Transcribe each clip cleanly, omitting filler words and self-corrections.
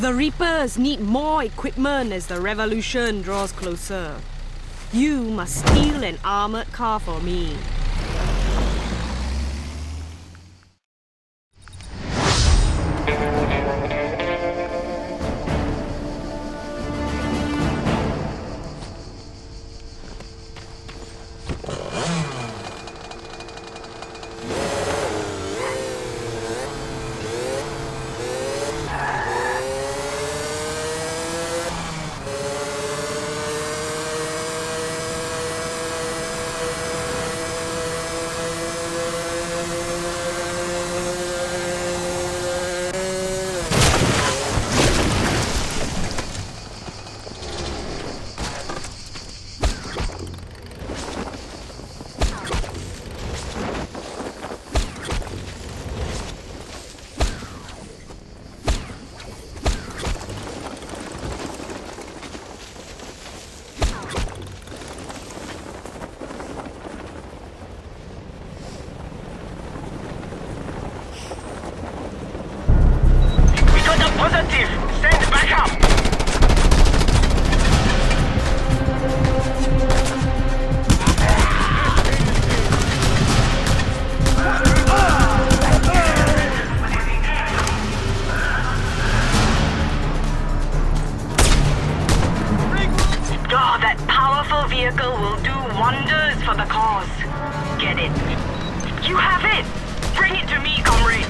The Reapers need more equipment as the revolution draws closer. You must steal an armored car for me. Positive! Send backup! Oh, that powerful vehicle will do wonders for the cause. Get it. You have it! Bring it to me, comrades!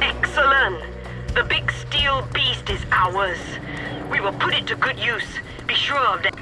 Excellent. The big steel beast is ours. We will put it to good use. Be sure of that.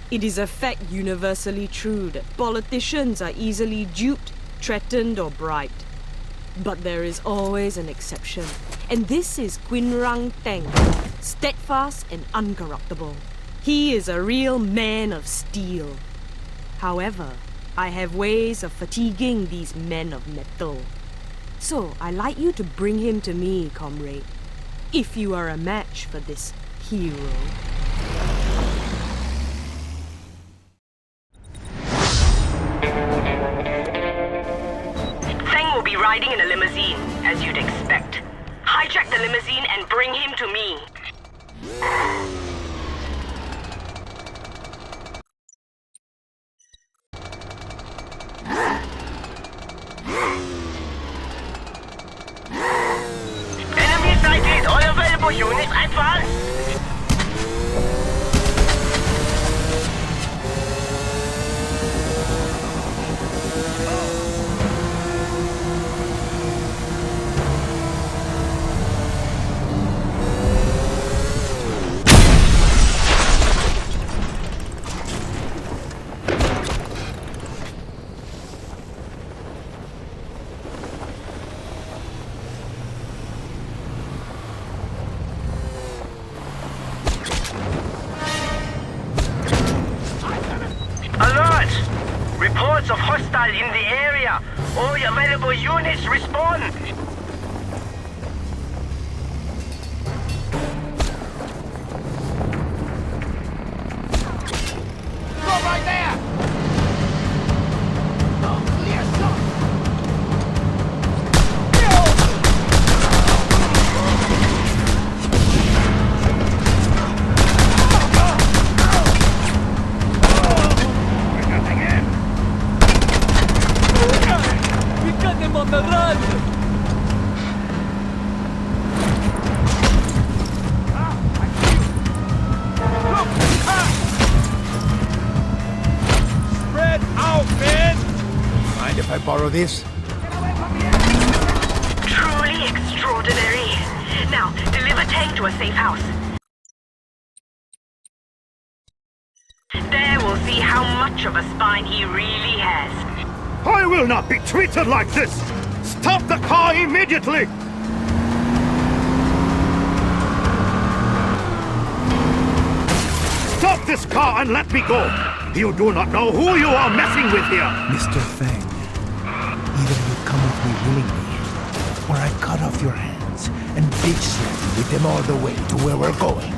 It is a fact universally true that politicians are easily duped, threatened, or bribed. But there is always an exception, and this is Quinrang Teng, steadfast and uncorruptible. He is a real man of steel. However, I have ways of fatiguing these men of metal. So I'd like you to bring him to me, comrade, if you are a match for this hero. Will be riding in a limousine, as you'd expect. Hijack the limousine and bring him to me. Enemy sighted! All available units advance! Reports of hostile in the area. All available units respond. on the run! Spread out, man! Mind if I borrow this? Truly extraordinary. Now, deliver Tang to a safe house. There we'll see how much of a spine he really has. I will not be treated like this! Stop the car immediately! Stop this car and let me go! You do not know who you are messing with here! Mr. Feng, either you come with me willingly, or I cut off your hands and bitch slap you with them all the way to where we're going.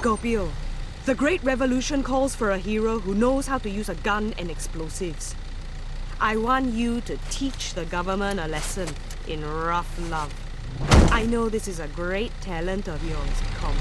Scorpio, the Great Revolution calls for a hero who knows how to use a gun and explosives. I want you to teach the government a lesson in rough love. I know this is a great talent of yours, comrade.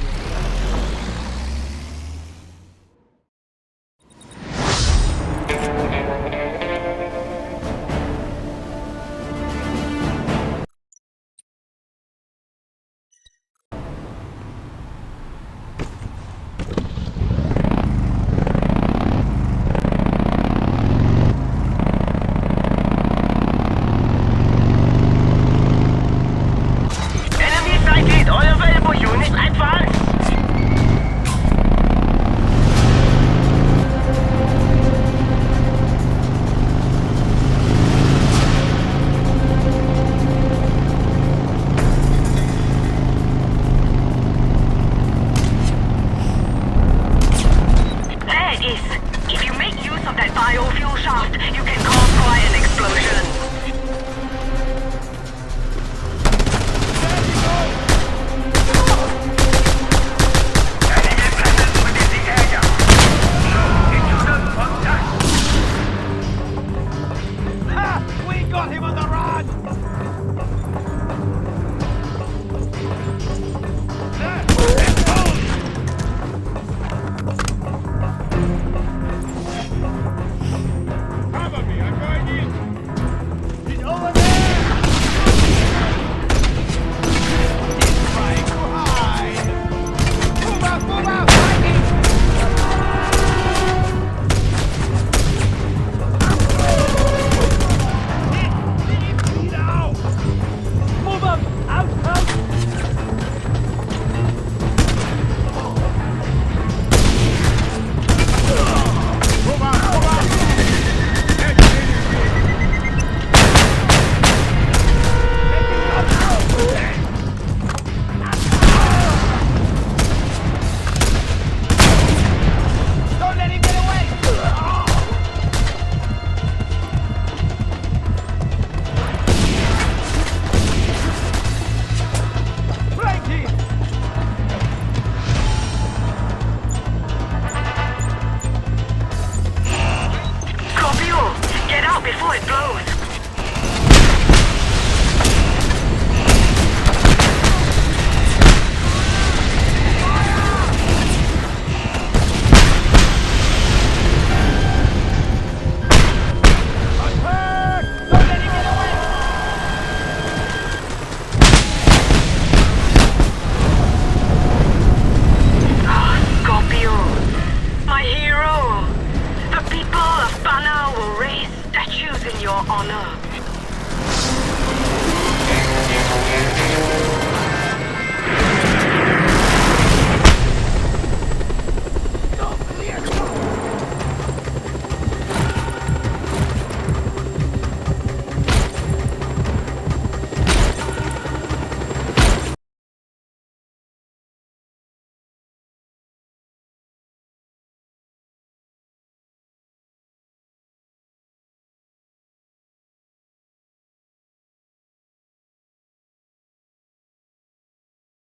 Enemy sighted! All available units advance! There it is! If you make use of that biofuel shaft, you can cause quite an explosion. Ha! We got him on the run! Cover me, I'm going in! He's over there! He's trying to hide! Move out, fighting! Now! Move up! Out, out! Move out, move out! Don't let him get away! Frankie! Scorpio, get out before it blows. Attack! Don't let him get away! Scorpio, my hero. The people of Bana will raise statues in your honor.